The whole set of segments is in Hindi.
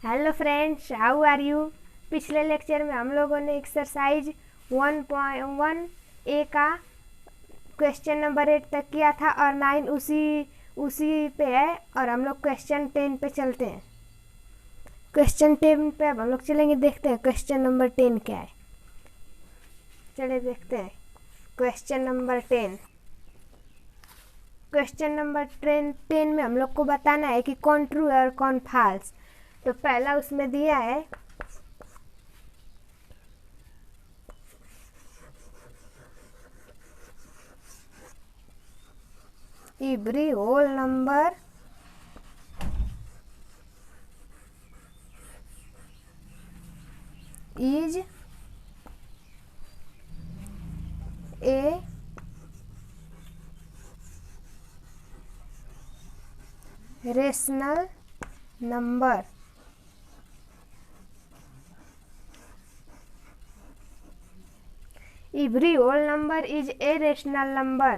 Hello friends, how are you. पिछले लेक्चर में हम लोगों ने एक्सरसाइज 1.1 ए का क्वेश्चन नंबर 8 तक किया था और 9 उसी पे है। और हम लोग क्वेश्चन 10 पे चलते हैं। क्वेश्चन 10 पे अब हम लोग चलेंगे, देखते हैं क्वेश्चन नंबर 10 क्या है। चले देखते हैं क्वेश्चन नंबर 10। क्वेश्चन नंबर 10 में हम लोग को बताना है कि कौन ट्रू है और कौन फॉल्स। तो पहला उसमें दिया है every whole number is a rational number। Every whole number is a rational number.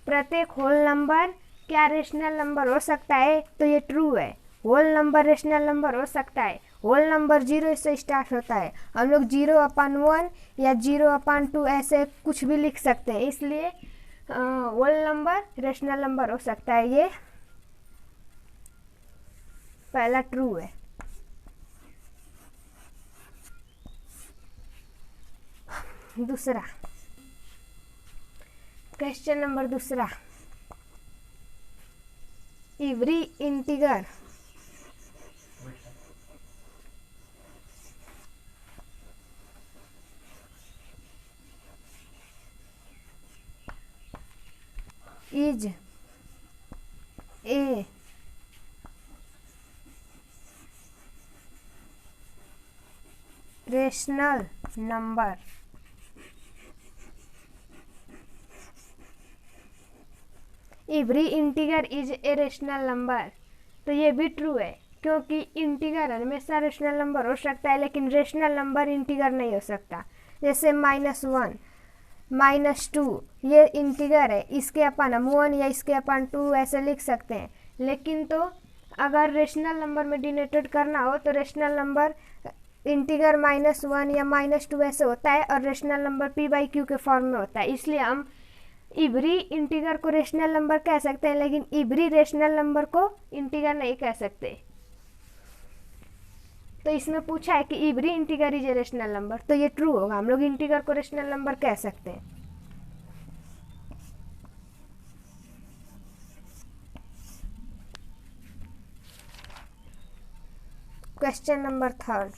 प्रत्येक होल नंबर क्या रेशनल नंबर हो सकता है? तो ये ट्रू है। होल नंबर रेशनल नंबर हो सकता है। होल नंबर 0 से स्टार्ट होता है। हम लोग 0/1 या 0/2 ऐसे कुछ भी लिख सकते हैं, इसलिए होल नंबर रेशनल नंबर हो सकता है। ये पहला ट्रू है। दूसरा क्वेश्चन नंबर दूसरा, every integer is a rational number. Every integer is a rational number. तो ये भी ट्रू है, क्योंकि इंटीगर हमेशा रेशनल नंबर हो सकता है, लेकिन रेशनल नंबर इंटीगर नहीं हो सकता। जैसे -1 -2 ये इंटीगर है, इसके अपन हम 1 या इसके अपन 2 ऐसे लिख सकते हैं। लेकिन तो अगर रेशनल नंबर में डिनोटेड करना हो तो रेशनल नंबर इंटीगर -1 या -2 ऐसे होता है, और रेशनल नंबर p/q के फॉर्म में होता है। इसलिए हम इवरी इंटीगर को रेशनल नंबर कह सकते हैं, लेकिन इवरी रेशनल नंबर को इंटीगर नहीं कह सकते। तो इसमें पूछा है कि every integer is a rational number, तो ये ट्रू होगा। हम लोग इंटीगर को रेशनल नंबर कह सकते हैं। Question number 3,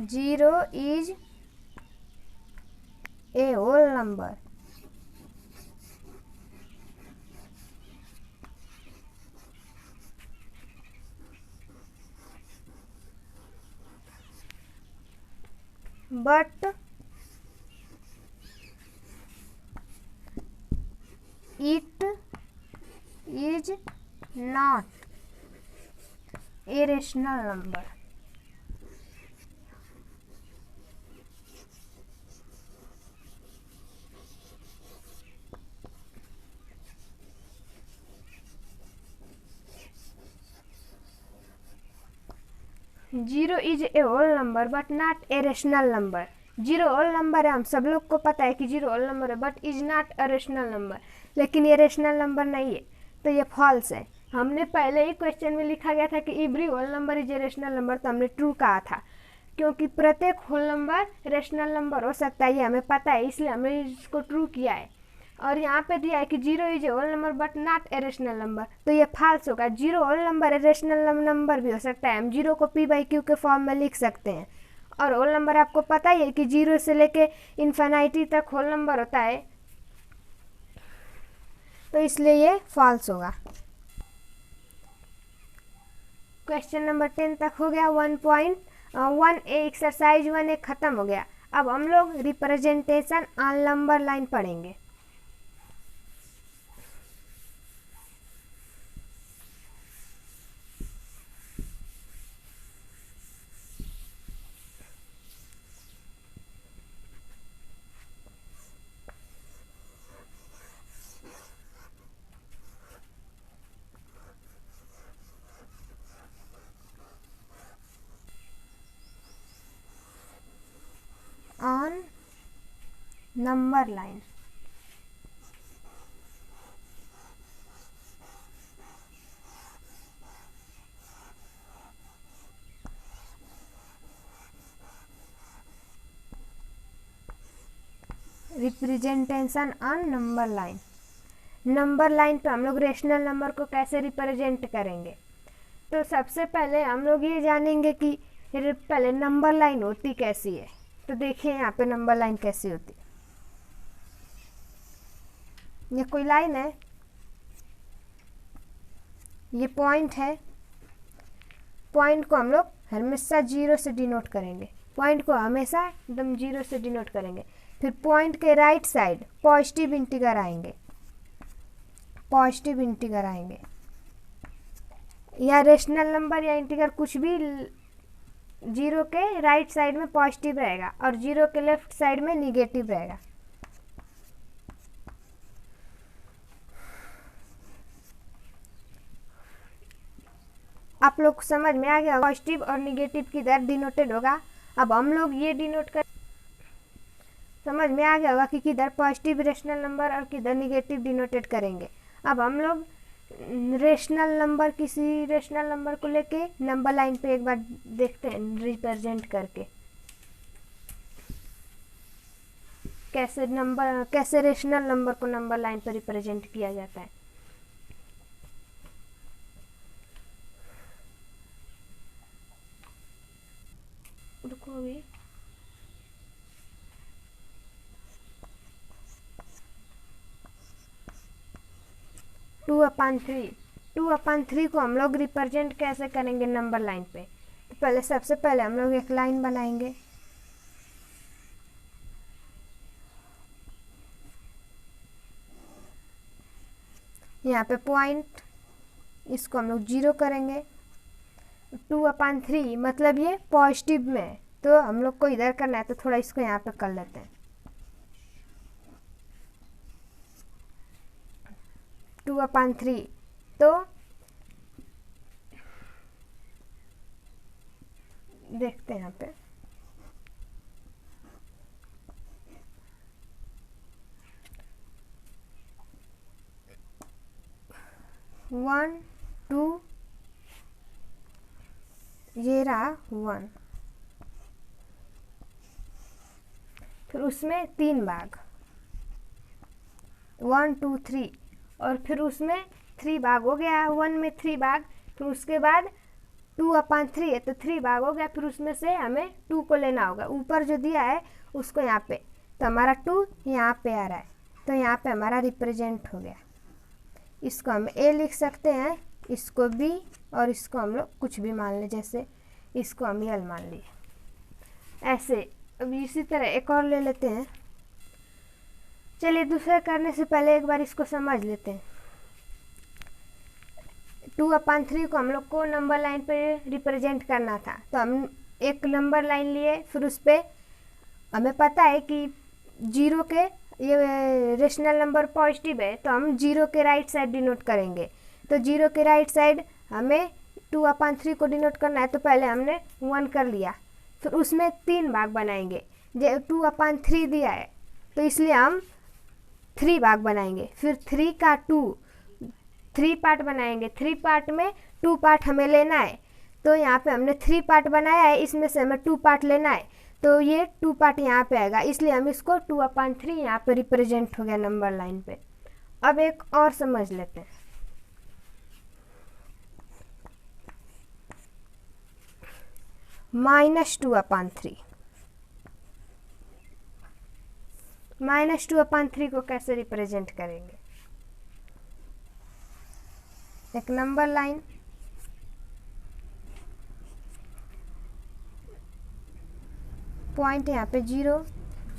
0 is a whole number. But it is not a rational number। Zero is a whole number but not a rational number. Zero whole number है, हम सब लोग को पता है कि जीरो होल नंबर है, but is not a rational number. लेकिन ये रेशनल नंबर नहीं है, तो ये फॉल्स है। हमने पहले ही क्वेश्चन में लिखा गया था कि every whole number is a rational number, तो हमने ट्रू कहा था, क्योंकि प्रत्येक होल नंबर रेशनल नंबर हो सकता है, ये हमें पता है, इसलिए हमने इसको ट्रू किया है। और यहाँ पे दिया है कि 0 is a whole number but not a rational number, तो ये फॉल्स होगा। 0 होल नंबर है, रेशनल नंबर भी हो सकता है। हम 0 को p/q के फॉर्म में लिख सकते हैं। और होल नंबर आपको पता ही है कि 0 से लेके इन्फिनिटी तक होल नंबर होता है, तो इसलिए ये फॉल्स होगा। क्वेश्चन नंबर 10 तक हो गया। 1.1 ए एक्सरसाइज 1 खत्म हो गया। अब हम लोग रिप्रेजेंटेशन ऑन नंबर लाइन पढ़ेंगे। Number line. Representation on number line. Number line पे हम लोग रेशनल नंबर को कैसे रिप्रेजेंट करेंगे? तो सबसे पहले हम लोग ये जानेंगे कि पहले नंबर लाइन होती कैसी है। तो देखिए यहाँ पे नंबर लाइन कैसी होती है। ये कोई लाइन है, ये पॉइंट है, पॉइंट को हम लोग हमेशा 0 से डिनोट करेंगे, पॉइंट को हमेशा एकदम 0 से डिनोट करेंगे। फिर पॉइंट के राइट साइड पॉजिटिव इंटीगर आएंगे, पॉजिटिव इंटीगर आएंगे, या रेशनल नंबर या इंटीगर कुछ भी 0 के राइट साइड में पॉजिटिव रहेगा और 0 के लेफ्ट साइड में निगेटिव रहेगा। आप लोग समझ में आ गया, पॉजिटिव और निगेटिव किधर डिनोटेड होगा। अब हम लोग ये डिनोट कर, समझ में आ गया होगा कि किधर पॉजिटिव रेशनल नंबर और किधर निगेटिव डिनोटेड करेंगे। अब हम लोग रेशनल नंबर, किसी रेशनल नंबर को लेके नंबर लाइन पे एक बार देखते हैं रिप्रेजेंट करके कैसे रेशनल नंबर को नंबर लाइन पर रिप्रेजेंट किया जाता है। रुको अभी, टू अपॉन थ्री को हम लोग रिप्रेजेंट कैसे करेंगे नंबर लाइन पे? तो पहले सबसे पहले हम लोग एक लाइन बनाएंगे, यहाँ पे पॉइंट, इसको हम लोग 0 करेंगे। 2/3 मतलब ये पॉजिटिव में है, तो हम लोग को इधर करना है, तो थोड़ा इसको यहाँ पे कर लेते हैं। 2/3 तो देखते हैं यहाँ पे, वन टू, ये रहा 1, फिर उसमें 3 भाग 1 2 3, और फिर उसमें 3 भाग हो गया, 1 में 3 भाग, फिर उसके बाद 2/3 है तो 3 भाग हो गया, फिर उसमें से हमें 2 को लेना होगा, ऊपर जो दिया है उसको यहाँ पे, तो हमारा 2 यहाँ पे आ रहा है, तो यहाँ पे हमारा रिप्रेजेंट हो गया। इसको हम ए लिख सकते हैं, इसको बी, और इसको हम लोग कुछ भी मान लें, जैसे इसको हम यल मान लिए ऐसे। अब इसी तरह एक और ले लेते हैं। चलिए दूसरा करने से पहले एक बार इसको समझ लेते हैं। 2/3 को हम लोग को नंबर लाइन पे रिप्रेजेंट करना था, तो हम एक नंबर लाइन लिए, फिर उस पर हमें पता है कि 0 के ये रेशनल नंबर पॉजिटिव है, तो हम 0 के राइट साइड डिनोट करेंगे। तो 0 के राइट साइड हमें 2/3 को डिनोट करना है, तो पहले हमने 1 कर लिया, फिर उसमें 3 भाग बनाएंगे। जो 2/3 दिया है तो इसलिए हम 3 भाग बनाएंगे, फिर 3 का 2, 3 पार्ट बनाएंगे, 3 पार्ट में 2 पार्ट हमें लेना है, तो यहाँ पे हमने 3 पार्ट बनाया है, इसमें से हमें 2 पार्ट लेना है, तो ये 2 पार्ट यहाँ पे आएगा, इसलिए हम इसको 2/3 यहाँ पे रिप्रेजेंट हो गया नंबर लाइन पे। अब एक और समझ लेते हैं। -2/3, -2/3 को कैसे रिप्रेजेंट करेंगे? एक नंबर लाइन, पॉइंट यहाँ पे 0,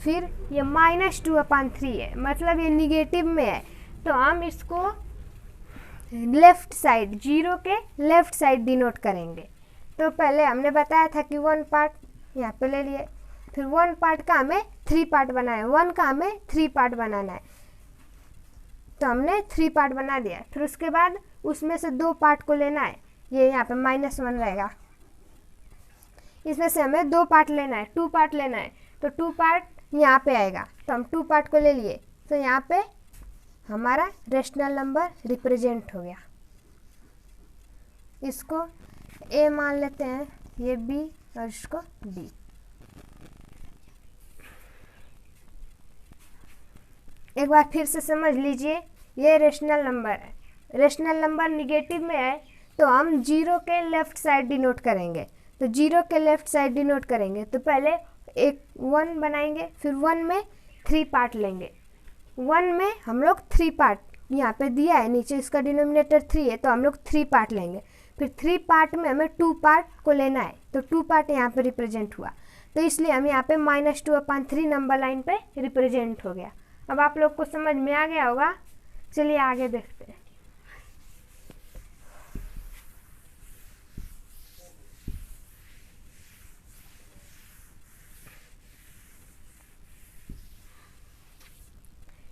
फिर ये -2/3 है, मतलब ये निगेटिव में है, तो हम इसको लेफ्ट साइड, 0 के लेफ्ट साइड डिनोट करेंगे। तो पहले हमने बताया था कि 1 पार्ट यहाँ पे ले लिए, फिर 1 पार्ट का हमें 3 पार्ट बनाना है, 1 का हमें 3 पार्ट बनाना है, तो हमने 3 पार्ट बना दिया, फिर उसके बाद उसमें से 2 पार्ट को लेना है, ये यहाँ पे -1 रहेगा, इसमें से हमें 2 पार्ट लेना है, 2 पार्ट लेना है, तो 2 पार्ट यहाँ पे आएगा, तो हम 2 पार्ट को ले लिए, तो यहाँ पे हमारा रेशनल नंबर रिप्रेजेंट हो गया। इसको ए मान लेते हैं, ये बी और इसको डी। एक बार फिर से समझ लीजिए, ये रेशनल नंबर है। रेशनल नंबर निगेटिव में है तो हम 0 के लेफ्ट साइड डिनोट करेंगे। तो 0 के लेफ्ट साइड डिनोट करेंगे तो पहले एक 1 बनाएंगे, फिर 1 में 3 पार्ट लेंगे। 1 में हम लोग 3 पार्ट, यहाँ पे दिया है नीचे इसका डिनोमिनेटर 3 है, तो हम लोग 3 पार्ट लेंगे। फिर 3 पार्ट में हमें 2 पार्ट को लेना है, तो 2 पार्ट यहाँ पे रिप्रेजेंट हुआ, तो इसलिए हम यहाँ पे -2/3 नंबर लाइन पे रिप्रेजेंट हो गया। अब आप लोग को समझ में आ गया होगा। चलिए आगे देखते हैं।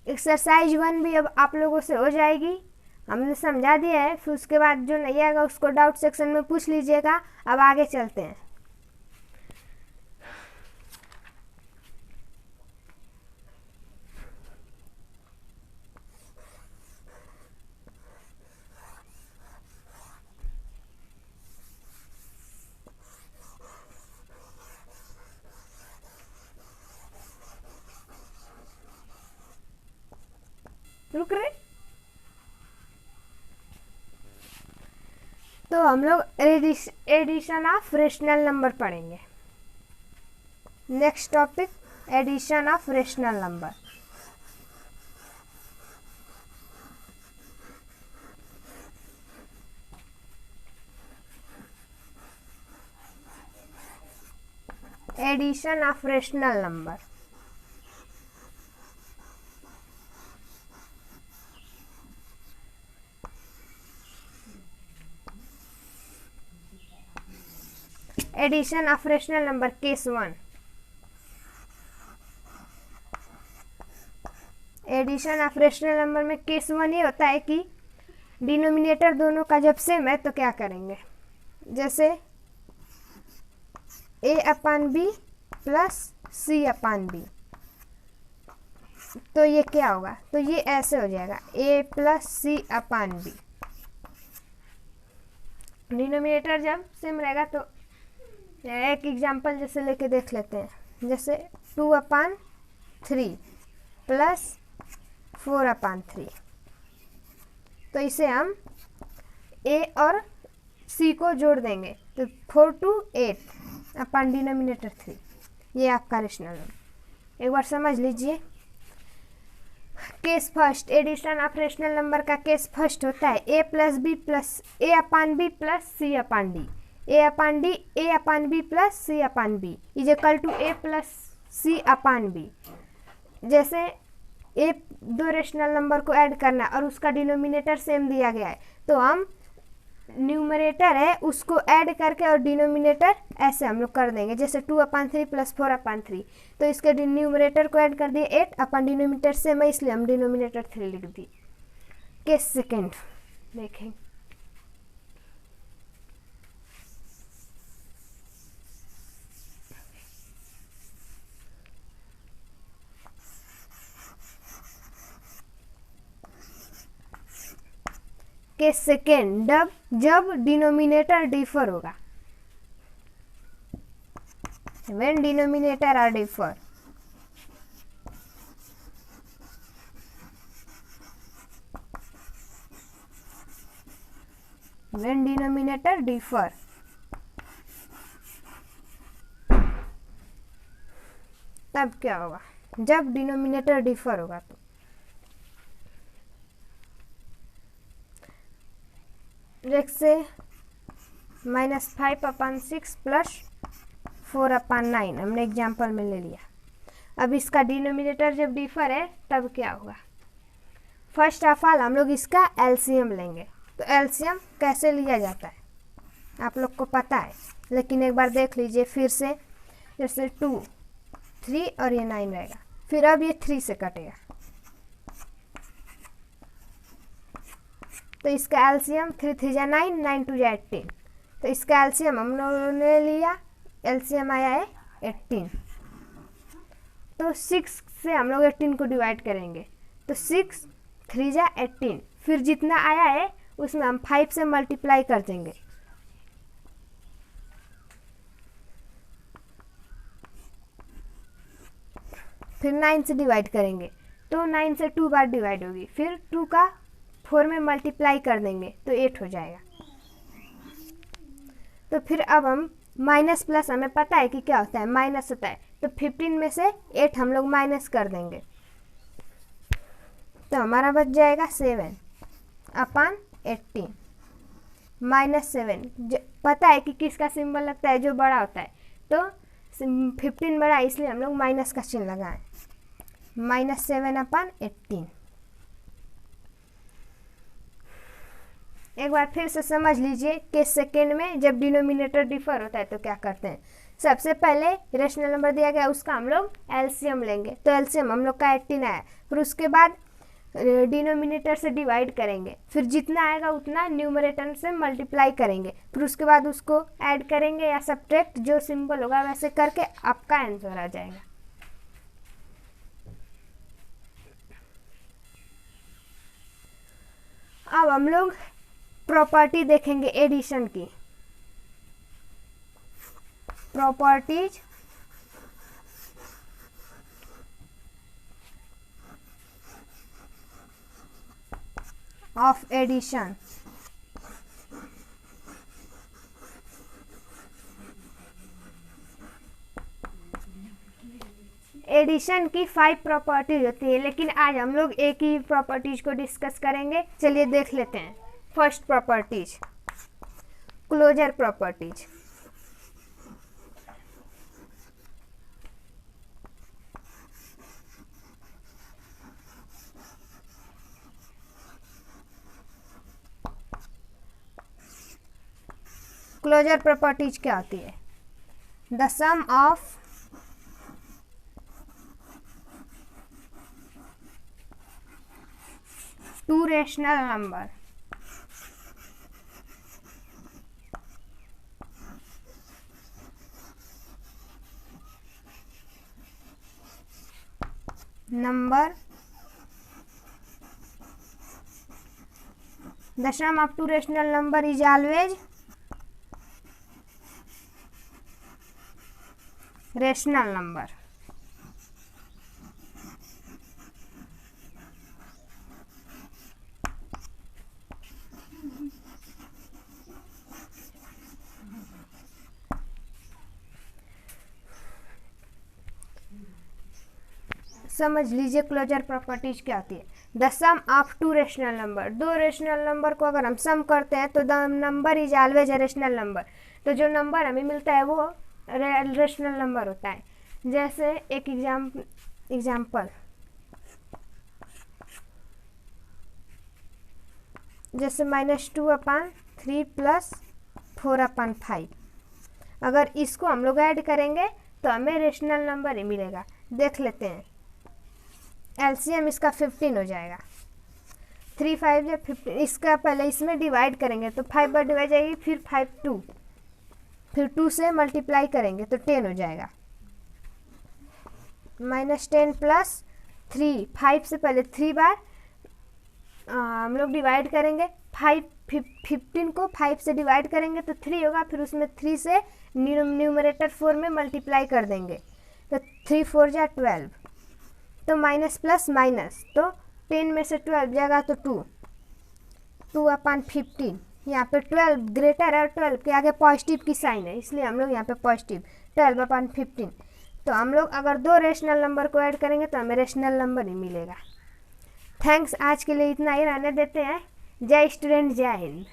एक्सरसाइज 1 भी अब आप लोगों से हो जाएगी, हमने समझा दिया है। फिर उसके बाद जो नहीं आएगा उसको डाउट सेक्शन में पूछ लीजिएगा। अब आगे चलते हैं। रुक रहे, तो हम लोग एडिशन ऑफ रेशनल नंबर पढ़ेंगे। Next topic, addition of rational number. Addition of rational number. Addition of rational number case 1। Addition of rational number में केस 1 ये होता है कि डिनोमिनेटर दोनों का जब सेम है तो क्या करेंगे, जैसे a/b प्लस c/b, तो ये क्या होगा, तो ये ऐसे हो जाएगा a प्लस c/b। डिनोमिनेटर जब सेम रहेगा तो एक एग्जांपल जैसे लेके देख लेते हैं, जैसे 2/3 प्लस 4/3, तो इसे हम a और c को जोड़ देंगे, तो 4 to 8 अपन डिनोमिनेटर 3, ये आपका रेशनल नंबर। एक बार समझ लीजिए। Case first, addition of rational number का केस फर्स्ट होता है a plus b plus a/b plus c/d, a/b plus c/b is equal to a plus c/b। जैसे ए दो रेशनल नंबर को ऐड करना और उसका डिनोमिनेटर सेम दिया गया है, तो हम न्यूमरेटर है उसको ऐड करके और डिनोमिनेटर ऐसे हम लोग कर देंगे, जैसे 2/3 प्लस 4/3, तो इसके न्यूमरेटर को ऐड कर दिए 8, अपन डिनोमिनेटर सेम है इसलिए हम डिनोमिनेटर 3 लिख दिए। केस सेकेंड देखें। केस सेकेंड, जब डिनोमिनेटर डिफर होगा, when denominator are differ. When denominator differ, तब क्या होगा, जब डिनोमिनेटर डिफर होगा तो जैसे -5/6 प्लस 4/9 हमने एग्जाम्पल में ले लिया। अब इसका डिनोमिनेटर जब डिफर है तब क्या होगा, फर्स्ट ऑफ ऑल हम लोग इसका एलसीएम लेंगे। तो एलसीएम कैसे लिया जाता है आप लोग को पता है, लेकिन एक बार देख लीजिए फिर से। जैसे 2, 3 और ये 9 रहेगा, फिर अब ये 3 से कटेगा, तो इसका एलसीएम 3 3 जा 9, 9 2 जा 18, तो इसका एलसीएम हम लोगों ने लिया, एलसीएम आया है 18। तो 6 से हम लोग 18 को डिवाइड करेंगे, तो 6 3 जा 18, फिर जितना आया है उसमें हम 5 से मल्टीप्लाई कर देंगे। फिर 9 से डिवाइड करेंगे, तो 9 से 2 बार डिवाइड होगी, फिर 2 का 4 में मल्टीप्लाई कर देंगे तो 8 हो जाएगा। तो फिर अब हम माइनस प्लस, हमें पता है कि क्या होता है, माइनस होता है, तो 15 में से 8 हम लोग माइनस कर देंगे, तो हमारा बच जाएगा 7 अपॉन 18 माइनस 7। पता है कि किसका सिंबल लगता है, जो बड़ा होता है, तो 15 बड़ा, इसलिए हम लोग माइनस का चिन्ह लगाएं, -7 अपॉन 18। एक बार फिर से समझ लीजिए कि सेकेंड में जब डिनोमिनेटर डिफर होता है तो क्या करते हैं। सबसे पहले रेशनल नंबर दिया गया उसका हम लोग एलसीएम लेंगे, तो एलसीएम हम लोग का 18 आया, फिर उसके बाद डिनोमिनेटर से डिवाइड करेंगे, फिर जितना आएगा उतना न्यूमरेटर से मल्टीप्लाई करेंगे, फिर उसके बाद उसको ऐड करेंगे या सब्ट्रैक्ट, जो सिंबल होगा वैसे करके आपका आंसर आ जाएगा। अब हम लोग प्रॉपर्टी देखेंगे एडिशन की। Properties of addition. एडिशन की 5 प्रॉपर्टीज होती है, लेकिन आज हम लोग एक ही प्रॉपर्टीज को डिस्कस करेंगे। चलिए देख लेते हैं। First properties, closure properties. Closure properties क्या होती है? The sum of two rational number the sum of two rational number is always rational number। समझ लीजिए क्लोजर प्रॉपर्टीज क्या होती है। The sum of two rational number, दो रेशनल नंबर को अगर हम सम करते हैं तो the number is always a rational number, तो जो नंबर हमें मिलता है वो रेशनल नंबर होता है। जैसे एक एग्जाम्पल, जैसे -2 अपॉन 3 + 4 अपॉन 5, अगर इसको हम लोग ऐड करेंगे तो हमें रेशनल नंबर ही मिलेगा। देख लेते हैं, एलसीएम इसका 15 हो जाएगा, 3 5 या 15। इसका पहले इसमें डिवाइड करेंगे तो 5 बार डिवाइड जाएगी, फिर 5 2, फिर 2 से मल्टीप्लाई करेंगे तो 10 हो जाएगा। -10 + 3, 5 से पहले 3 बार हम लोग डिवाइड करेंगे, 15 को 5 से डिवाइड करेंगे तो 3 होगा, फिर उसमें 3 से न्यूमरेटर 4 में मल्टीप्लाई कर देंगे, तो 3 4 जा 12, तो माइनस प्लस माइनस, तो 10 में से 12 जाएगा तो 2 अपॉन 15। यहाँ पे 12 ग्रेटर है, 12 के आगे पॉजिटिव की साइन है, इसलिए हम लोग यहाँ पे पॉजिटिव 12 अपॉन 15। तो हम लोग अगर दो रेशनल नंबर को ऐड करेंगे तो हमें रेशनल नंबर ही मिलेगा। थैंक्स, आज के लिए इतना ही रहने देते हैं। जय स्टूडेंट, जय हिंद।